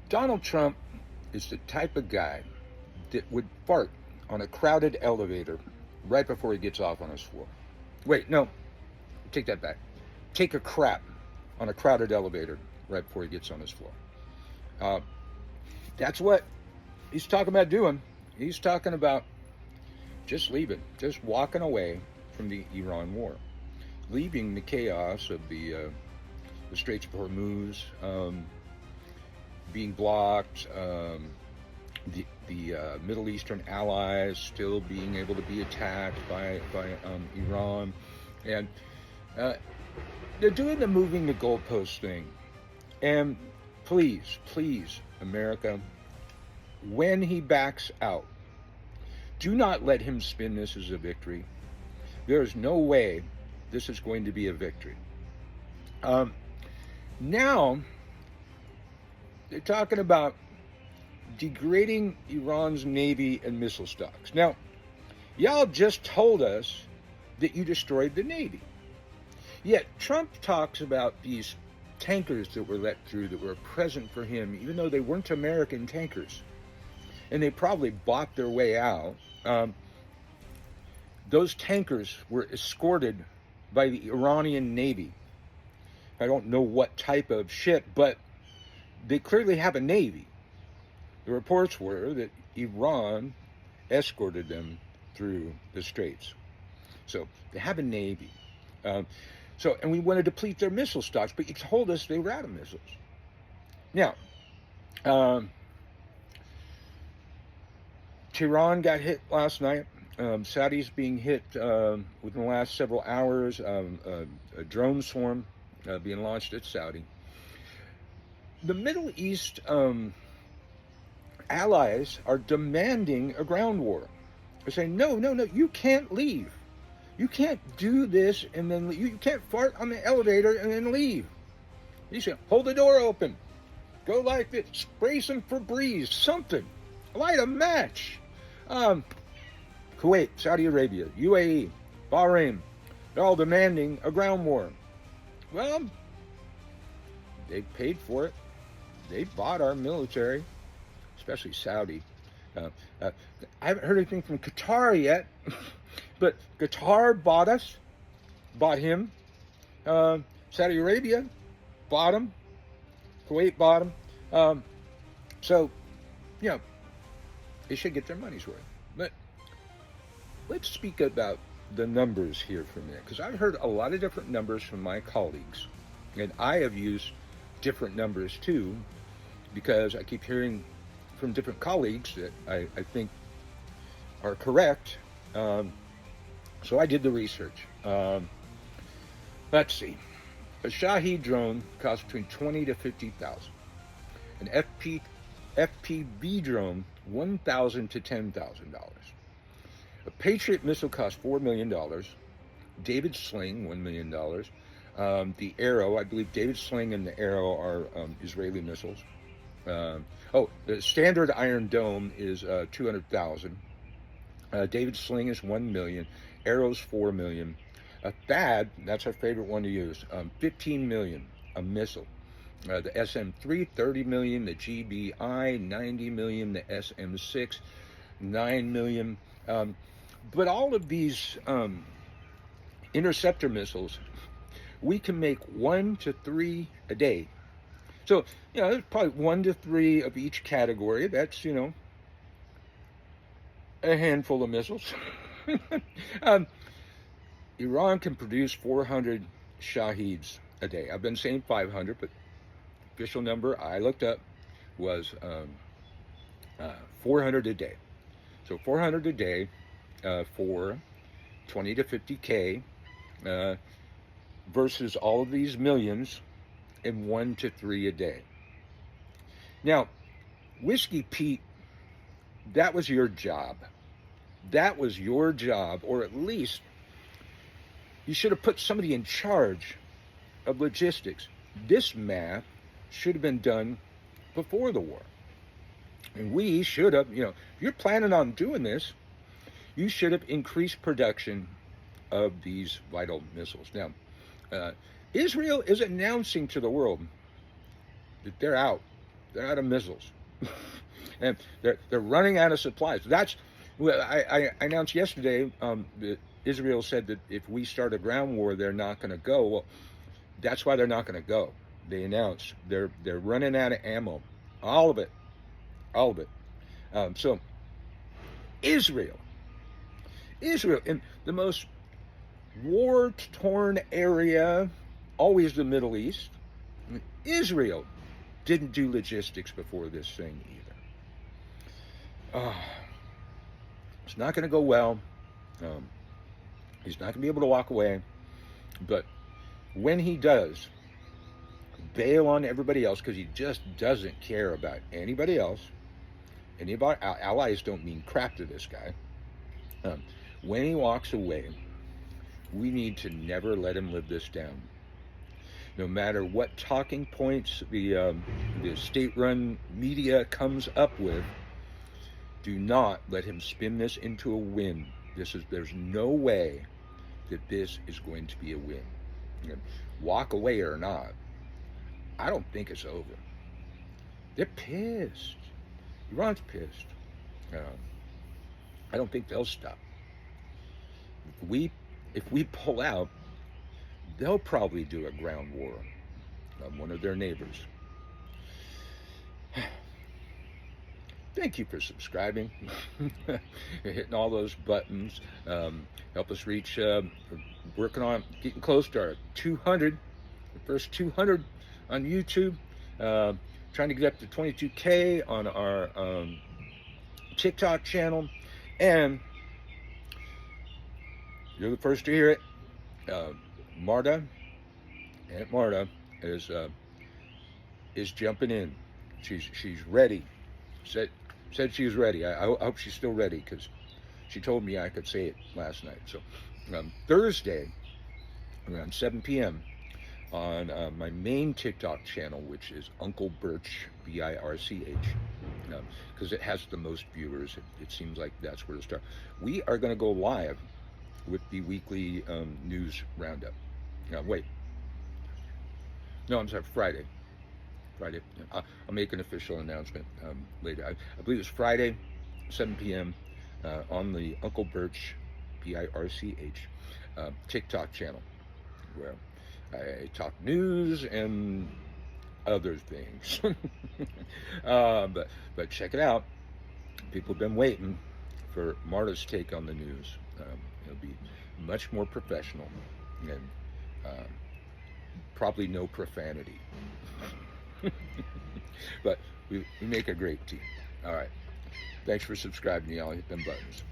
Donald Trump is the type of guy that would fart on a crowded elevator right before he gets off on his floor. Wait, no, take that back. Take a crap on a crowded elevator right before he gets on his floor. Uh, that's what he's talking about doing. He's talking about just leaving, just walking away from the Iran war, leaving the chaos of the Straits of Hormuz being blocked, the Middle Eastern allies still being able to be attacked by Iran, and they're doing the moving the goalpost thing. And please, please, America, when he backs out, do not let him spin this as a victory. There is no way this is going to be a victory. Now, they're talking about degrading Iran's Navy and missile stocks. Now, y'all just told us that you destroyed the Navy. Yet, Trump talks about these tankers that were let through that were a present for him, even though they weren't American tankers. And they probably bought their way out. Those tankers were escorted by the Iranian Navy. I don't know what type of ship, but they clearly have a Navy. The reports were that Iran escorted them through the Straits. So they have a Navy. And we want to deplete their missile stocks, but you told us they were out of missiles. Now, Tehran got hit last night. Saudi's being hit within the last several hours. A drone swarm being launched at Saudi. The Middle East allies are demanding a ground war. They're saying, no, you can't leave. You can't do this and then leave. You can't fart on the elevator and then leave. You should hold the door open. Go like this. Spray some Febreze. Something. Light a match. Kuwait, Saudi Arabia, UAE, Bahrain, they're all demanding a ground war. Well, they paid for it. They bought our military, especially Saudi. I haven't heard anything from Qatar yet, but Qatar bought us, bought him. Saudi Arabia bought him. Kuwait bought him. So, they should get their money's worth. But let's speak about the numbers here for a minute, because I've heard a lot of different numbers from my colleagues, and I have used different numbers too, because I keep hearing from different colleagues that I think are correct. So I did the research. Let's see. A Shahed drone costs between $20,000 to $50,000. An FPV drone, $1,000 to $10,000. A Patriot missile costs $4 million. David Sling, $1 million. The Arrow, I believe David Sling and the Arrow are Israeli missiles. The standard Iron Dome is $200,000. David Sling is $1 million. Arrow's $4 million. A THAAD, that's our favorite one to use, $15 million, a missile. The SM-3, $30 million. The GBI, $90 million. The SM-6, $9 million. But all of these interceptor missiles, we can make 1 to 3 a day. So, there's probably 1 to 3 of each category. That's, a handful of missiles. Iran can produce 400 Shaheds a day. I've been saying 500, but official number I looked up was 400 a day. So 400 a day for 20 to 50K versus all of these millions in 1 to 3 a day. Now, Whiskey Pete, that was your job. That was your job, or at least you should have put somebody in charge of logistics. This math should have been done before the war. And we should have, if you're planning on doing this, you should have increased production of these vital missiles. Now, Israel is announcing to the world that they're out. They're out of missiles. And they're running out of supplies. That's well, I announced yesterday that Israel said that if we start a ground war, they're not going to go. Well, that's why they're not going to go. They announced they're running out of ammo, all of it, all of it. So Israel in the most war-torn area, always the Middle East. Israel didn't do logistics before this thing either. It's not going to go well. He's not going to be able to walk away. But when he does, bail on everybody else because he just doesn't care about anybody else. Any of our allies don't mean crap to this guy. When he walks away, we need to never let him live this down. No matter what talking points the state-run media comes up with, do not let him spin this into a win. There's no way that this is going to be a win. You know, walk away or not, I don't think it's over. They're pissed. Iran's pissed. I don't think they'll stop. If we pull out, they'll probably do a ground war on one of their neighbors. Thank you for subscribing, hitting all those buttons. Help us reach, working on getting close to our 200, the first 200 on YouTube. Trying to get up to 22K on our TikTok channel. And you're the first to hear it. Aunt Marta is jumping in. She's ready. Said she was ready. I hope she's still ready because she told me I could say it last night. So Thursday around 7 p.m. on my main TikTok channel, which is Uncle Birch, B-I-R-C-H, because it has the most viewers. It seems like that's where to start. We are going to go live with the weekly news roundup. Wait. No, I'm sorry, Friday. I'll make an official announcement later. I believe it's Friday, 7 p.m. On the Uncle Birch, B-I-R-C-H, TikTok channel, where I talk news and other things. But check it out. People have been waiting for Marta's take on the news. It'll be much more professional and probably no profanity. But we make a great team. All right. Thanks for subscribing, y'all. Hit them buttons.